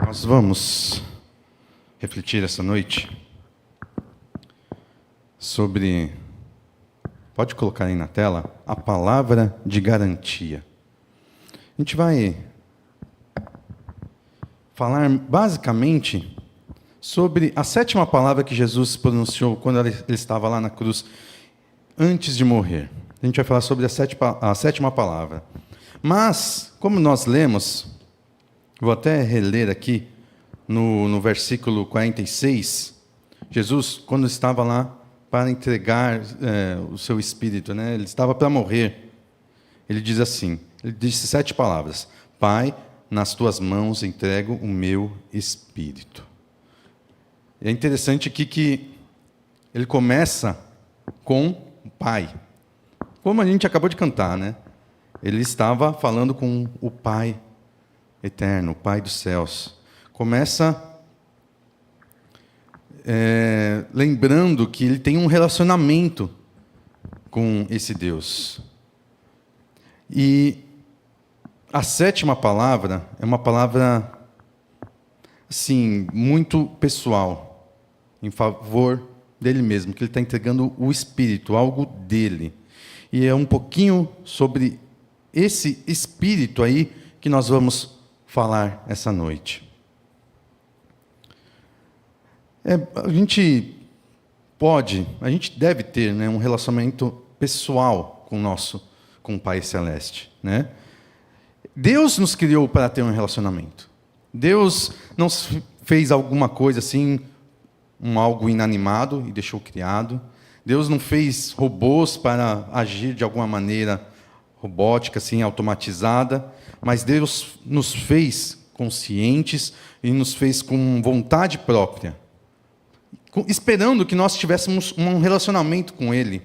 Nós vamos refletir essa noite sobre, pode colocar aí na tela, a palavra de garantia. A gente vai falar basicamente sobre a sétima palavra que Jesus pronunciou quando ele estava lá na cruz, antes de morrer. A gente vai falar sobre a sétima palavra. Mas, como nós lemos, vou até reler aqui, no versículo 46, Jesus, quando estava lá para entregar o seu espírito, né, ele estava para morrer, ele diz assim, ele disse 7 palavras: Pai, nas tuas mãos entrego o meu espírito. E é interessante aqui que ele começa com o Pai. Como a gente acabou de cantar, né? Ele estava falando com o Pai eterno, o Pai dos céus. Começa lembrando que ele tem um relacionamento com esse Deus. E a sétima palavra é uma palavra, assim, muito pessoal, em favor dele mesmo, que ele está entregando o Espírito, algo dele. E é um pouquinho sobre esse Espírito aí que nós vamos falar essa noite. A gente deve ter, né, um relacionamento pessoal com o Pai Celeste, né? Deus nos criou para ter um relacionamento. Deus não fez alguma coisa assim, algo inanimado e deixou criado. Deus não fez robôs para agir de alguma maneira robótica, assim, automatizada, mas Deus nos fez conscientes e nos fez com vontade própria, esperando que nós tivéssemos um relacionamento com Ele,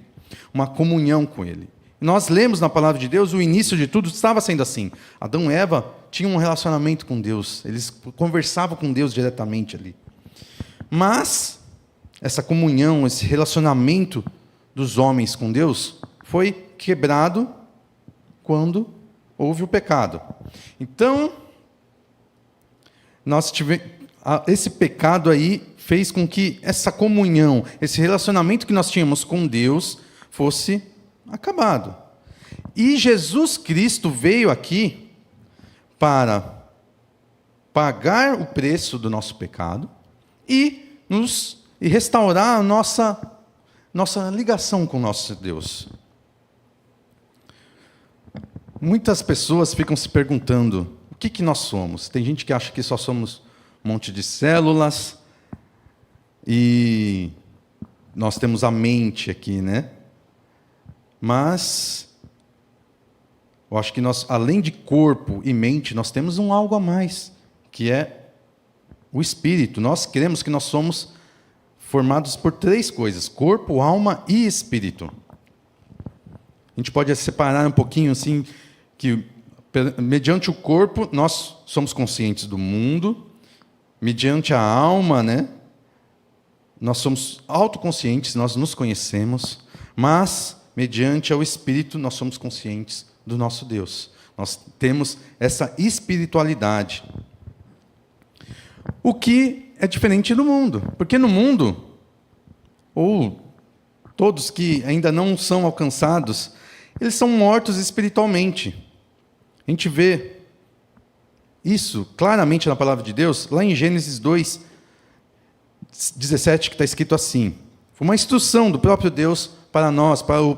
uma comunhão com Ele. Nós lemos na palavra de Deus, o início de tudo estava sendo assim. Adão e Eva tinham um relacionamento com Deus, eles conversavam com Deus diretamente ali. Mas essa comunhão, esse relacionamento dos homens com Deus foi quebrado quando houve o pecado. Então, esse pecado aí fez com que essa comunhão, esse relacionamento que nós tínhamos com Deus fosse acabado. E Jesus Cristo veio aqui para pagar o preço do nosso pecado e restaurar a nossa ligação com o nosso Deus. Muitas pessoas ficam se perguntando o que nós somos. Tem gente que acha que só somos um monte de células e nós temos a mente aqui, né? Mas eu acho que nós, além de corpo e mente, nós temos algo a mais, que é o espírito. Nós cremos que nós somos formados por 3 coisas: corpo, alma e espírito. A gente pode separar um pouquinho assim, que mediante o corpo nós somos conscientes do mundo, mediante a alma, né, nós somos autoconscientes, nós nos conhecemos, mas mediante ao espírito nós somos conscientes do nosso Deus. Nós temos essa espiritualidade. O que é diferente do mundo, porque no mundo, ou todos que ainda não são alcançados, eles são mortos espiritualmente. A gente vê isso claramente na palavra de Deus, lá em Gênesis 2:17, que está escrito assim: foi uma instrução do próprio Deus para nós, para o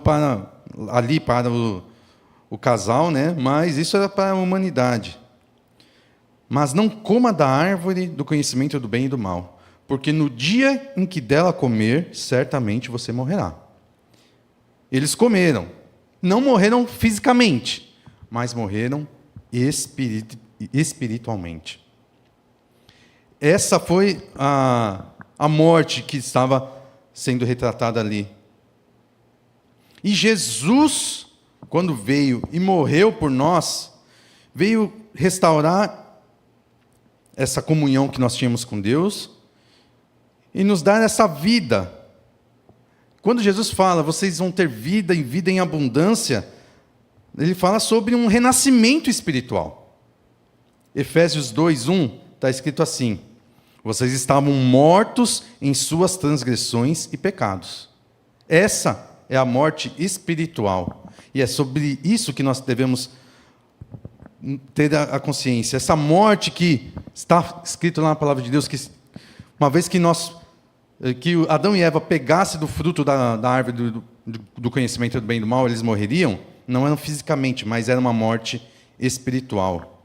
casal, né? Mas isso era para a humanidade. Mas não coma da árvore do conhecimento do bem e do mal, porque no dia em que dela comer, certamente você morrerá. Eles comeram, não morreram fisicamente, mas morreram espiritualmente. Essa foi a morte que estava sendo retratada ali. E Jesus, quando veio e morreu por nós, veio restaurar essa comunhão que nós tínhamos com Deus e nos dar essa vida. Quando Jesus fala, vocês vão ter vida e vida em abundância, ele fala sobre um renascimento espiritual. Efésios 2:1 está escrito assim: vocês estavam mortos em suas transgressões e pecados. Essa é a morte espiritual. E é sobre isso que nós devemos ter a consciência. Essa morte que está escrito lá na palavra de Deus, que uma vez que Adão e Eva pegassem do fruto da árvore do conhecimento do bem e do mal, eles morreriam, não eram fisicamente, mas era uma morte espiritual.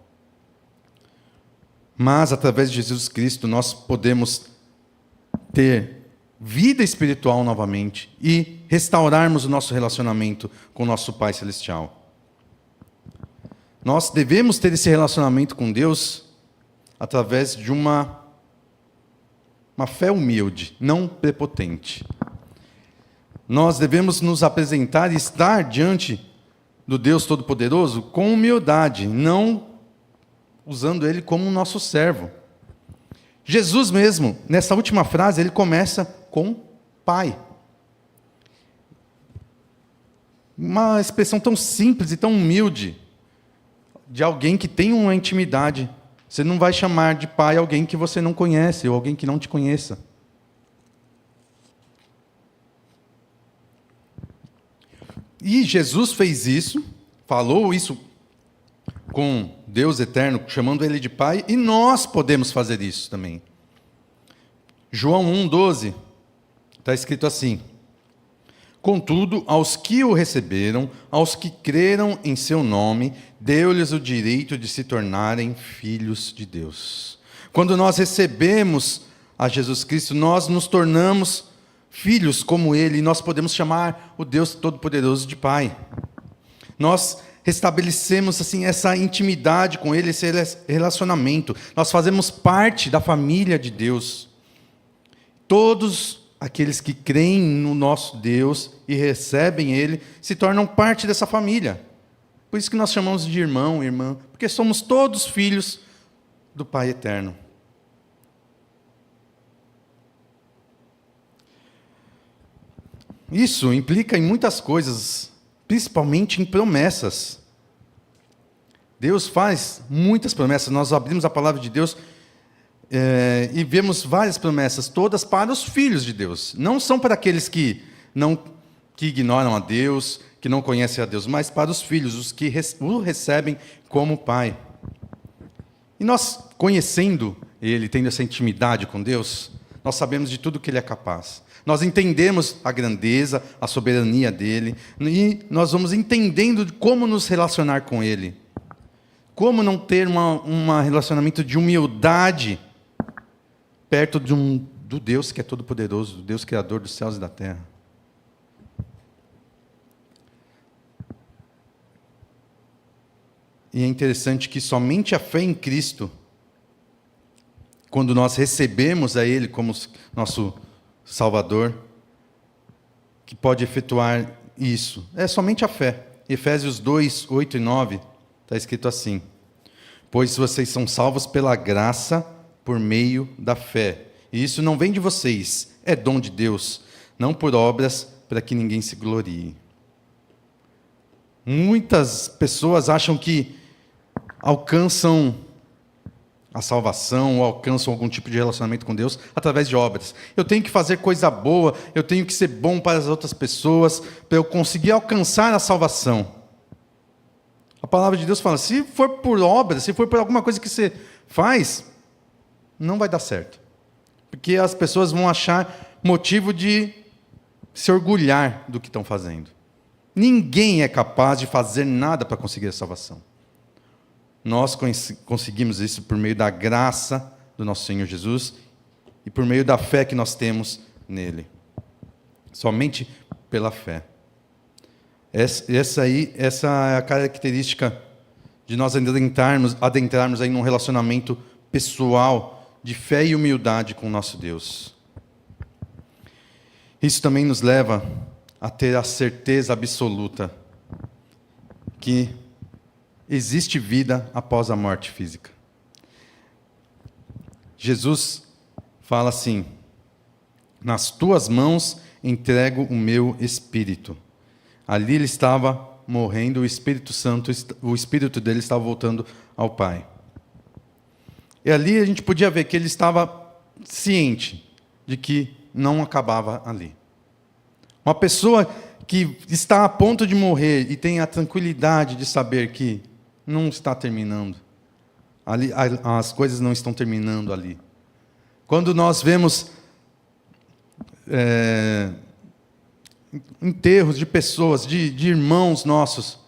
Mas, através de Jesus Cristo, nós podemos ter vida espiritual novamente e restaurarmos o nosso relacionamento com o nosso Pai Celestial. Nós devemos ter esse relacionamento com Deus através de uma fé humilde, não prepotente. Nós devemos nos apresentar e estar diante do Deus Todo-Poderoso com humildade, não usando Ele como um nosso servo. Jesus mesmo, nessa última frase, ele começa com Pai. Uma expressão tão simples e tão humilde de alguém que tem uma intimidade. Você não vai chamar de pai alguém que você não conhece ou alguém que não te conheça. E Jesus fez isso, falou isso com Deus eterno, chamando Ele de Pai, e nós podemos fazer isso também. João 1,12, está escrito assim: contudo, aos que o receberam, aos que creram em seu nome, deu-lhes o direito de se tornarem filhos de Deus. Quando nós recebemos a Jesus Cristo, nós nos tornamos filhos como Ele, e nós podemos chamar o Deus Todo-Poderoso de Pai. Nós restabelecemos assim essa intimidade com Ele, esse relacionamento. Nós fazemos parte da família de Deus. Todos aqueles que creem no nosso Deus e recebem Ele se tornam parte dessa família. Por isso que nós chamamos de irmão, irmã, porque somos todos filhos do Pai eterno. Isso implica em muitas coisas, principalmente em promessas. Deus faz muitas promessas. Nós abrimos a palavra de Deus e vemos várias promessas, todas para os filhos de Deus. Não são para aqueles que ignoram a Deus, que não conhecem a Deus, mas para os filhos, os que o recebem como Pai. E nós, conhecendo Ele, tendo essa intimidade com Deus, nós sabemos de tudo que Ele é capaz. Nós entendemos a grandeza, a soberania dEle, e nós vamos entendendo de como nos relacionar com Ele. Como não ter um relacionamento de humildade perto do Deus que é todo-poderoso, do Deus criador dos céus e da terra. E é interessante que somente a fé em Cristo, quando nós recebemos a Ele como nosso Salvador, que pode efetuar isso. É somente a fé. Efésios 2, 8 e 9, está escrito assim: pois vocês são salvos pela graça, por meio da fé. E isso não vem de vocês, é dom de Deus, não por obras, para que ninguém se glorie. Muitas pessoas acham que alcançam a salvação, ou alcançam algum tipo de relacionamento com Deus através de obras. Eu tenho que fazer coisa boa, eu tenho que ser bom para as outras pessoas, para eu conseguir alcançar a salvação. A palavra de Deus fala, se for por obras, se for por alguma coisa que você faz, não vai dar certo. Porque as pessoas vão achar motivo de se orgulhar do que estão fazendo. Ninguém é capaz de fazer nada para conseguir a salvação. Nós conseguimos isso por meio da graça do nosso Senhor Jesus e por meio da fé que nós temos nele. Somente pela fé. Essa é a característica de nós adentrarmos aí num relacionamento pessoal de fé e humildade com o nosso Deus. Isso também nos leva a ter a certeza absoluta que existe vida após a morte física. Jesus fala assim: nas tuas mãos entrego o meu espírito. Ali ele estava morrendo, o Espírito Santo, o espírito dele estava voltando ao Pai. E ali a gente podia ver que ele estava ciente de que não acabava ali. Uma pessoa que está a ponto de morrer e tem a tranquilidade de saber que não está terminando. Ali, as coisas não estão terminando ali. Quando nós vemos enterros de pessoas, de irmãos nossos,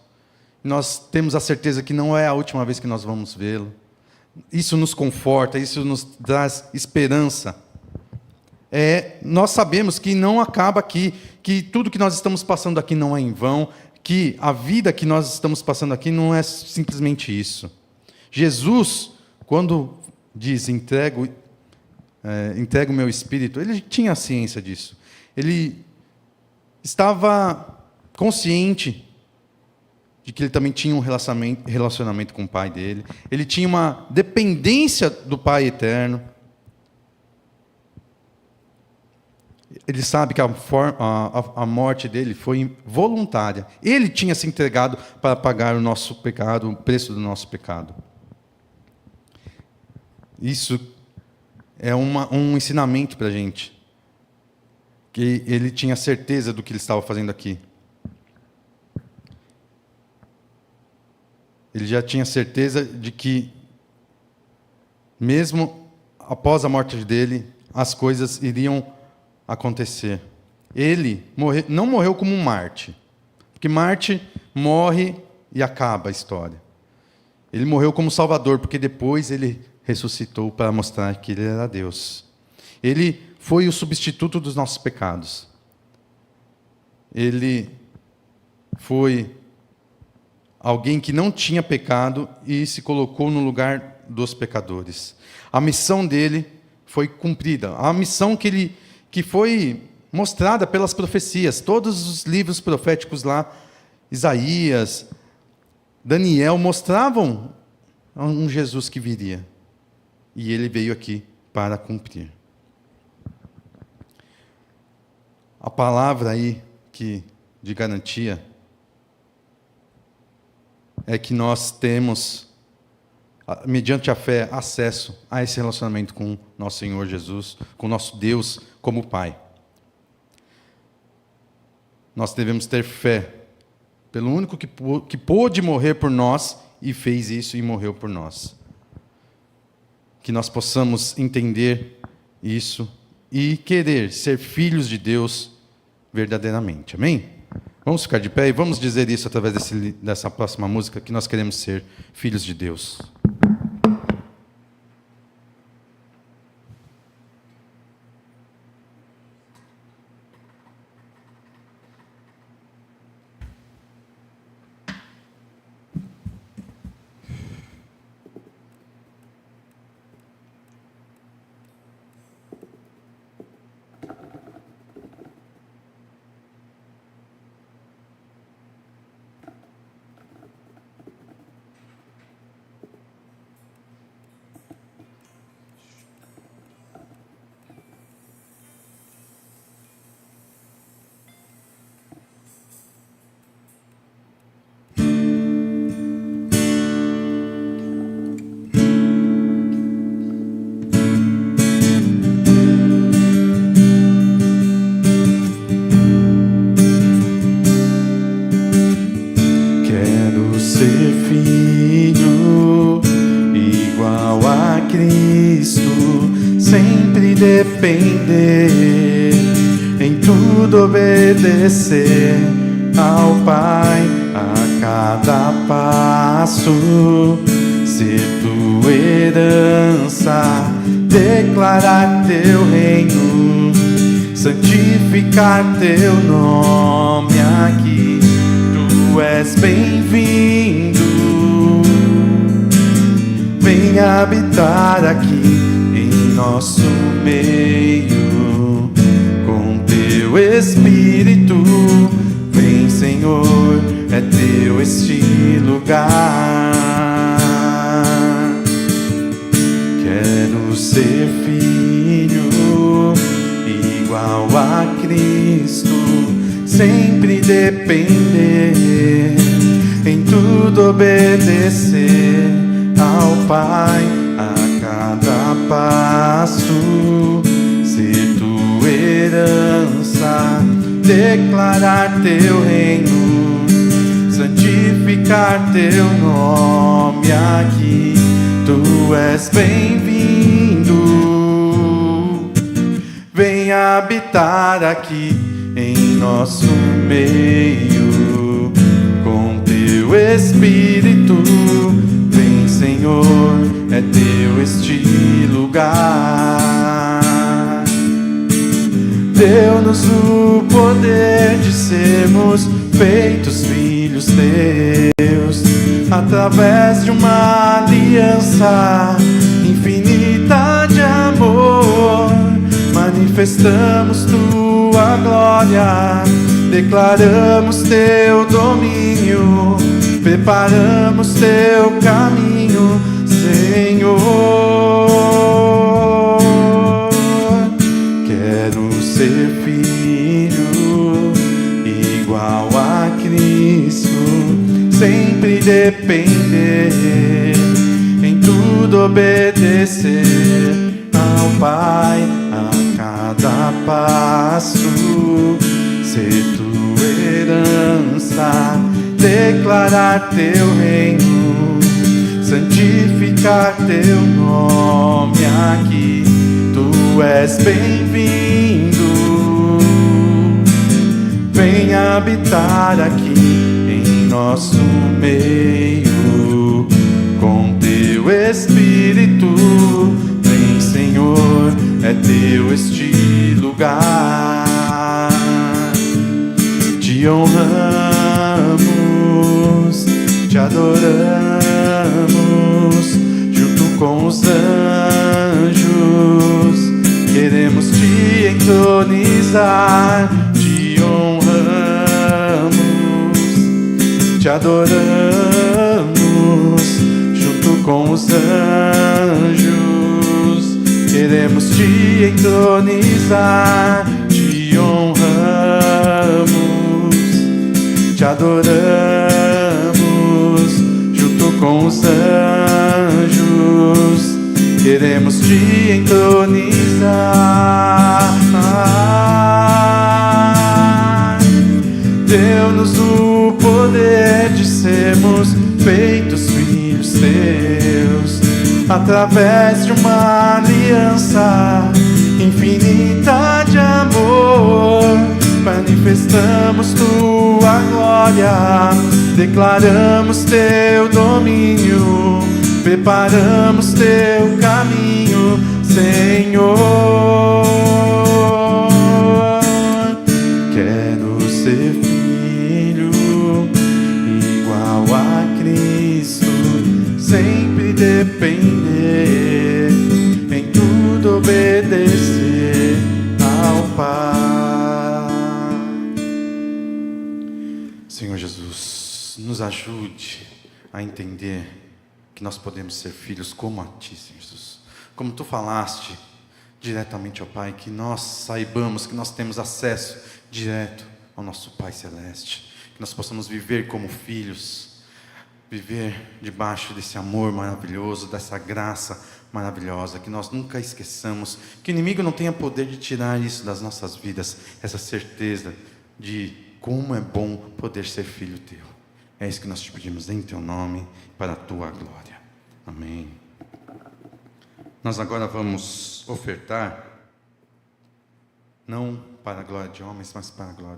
nós temos a certeza que não é a última vez que nós vamos vê-lo. Isso nos conforta, isso nos traz esperança. Nós sabemos que não acaba aqui, que tudo que nós estamos passando aqui não é em vão, que a vida que nós estamos passando aqui não é simplesmente isso. Jesus, quando diz, entrego o meu espírito, ele tinha ciência disso. Ele estava consciente de que ele também tinha um relacionamento com o Pai dele. Ele tinha uma dependência do Pai eterno. Ele sabe que a morte dele foi voluntária. Ele tinha se entregado para pagar o nosso pecado, o preço do nosso pecado. Isso é um ensinamento para a gente. Que ele tinha certeza do que ele estava fazendo aqui. Ele já tinha certeza de que, mesmo após a morte dele, as coisas iriam acontecer. Ele não morreu como um Marte, porque Marte morre e acaba a história. Ele morreu como Salvador, porque depois ele ressuscitou para mostrar que ele era Deus. Ele foi o substituto dos nossos pecados. Ele foi alguém que não tinha pecado e se colocou no lugar dos pecadores. A missão dele foi cumprida. A missão que foi mostrada pelas profecias. Todos os livros proféticos lá, Isaías, Daniel, mostravam um Jesus que viria. E ele veio aqui para cumprir. A palavra aí de garantia é que nós temos, mediante a fé, acesso a esse relacionamento com nosso Senhor Jesus, com nosso Deus como Pai. Nós devemos ter fé pelo único que pôde morrer por nós e fez isso e morreu por nós. Que nós possamos entender isso e querer ser filhos de Deus verdadeiramente. Amém? Vamos ficar de pé e vamos dizer isso através dessa próxima música, que nós queremos ser filhos de Deus. Depender, em tudo obedecer ao Pai a cada passo, ser tua herança, declarar teu reino, santificar teu nome aqui. Tu és bem-vindo, vem habitar aqui em nosso meio, com teu Espírito. Vem, Senhor, é teu este lugar. Quero ser filho igual a Cristo, sempre depender, em tudo obedecer ao Pai a cada passo, ser tua herança, declarar teu reino, santificar teu nome aqui. Tu és bem-vindo, vem habitar aqui em nosso meio, com teu Espírito. Vem, Senhor, é teu este lugar. Deu-nos o poder de sermos feitos filhos teus, através de uma aliança infinita de amor. Manifestamos tua glória, declaramos teu domínio, preparamos teu caminho, Senhor. Quero ser filho igual a Cristo, sempre depender, em tudo obedecer ao Pai a cada passo, ser tua herança, declarar teu reino, santificar teu nome aqui. Tu és bem-vindo, vem habitar aqui em nosso meio, com teu Espírito. Vem, Senhor, é teu este lugar. Te honramos, te adoramos, junto com os anjos, queremos te entronizar. Te honramos, te adoramos, junto com os anjos, queremos te entronizar. Te honramos, te adoramos, junto com os anjos, queremos te entronizar. Deu-nos o poder de sermos feitos filhos teus, através de uma aliança infinita de amor. Manifestamos tua glória, declaramos teu domínio, preparamos teu caminho, Senhor. Quero ser filho igual a Cristo, sempre depender, em tudo obedecer ao Pai. Senhor Jesus, nos ajude a entender que nós podemos ser filhos como a Ti, Senhor Jesus. Como Tu falaste diretamente ao Pai, que nós saibamos que nós temos acesso direto ao nosso Pai Celeste, que nós possamos viver como filhos, viver debaixo desse amor maravilhoso, dessa graça maravilhosa, que nós nunca esqueçamos, que o inimigo não tenha poder de tirar isso das nossas vidas, essa certeza de como é bom poder ser filho Teu. É isso que nós te pedimos em Teu nome, para a Tua glória. Amém. Nós agora vamos ofertar, não para a glória de homens, mas para a glória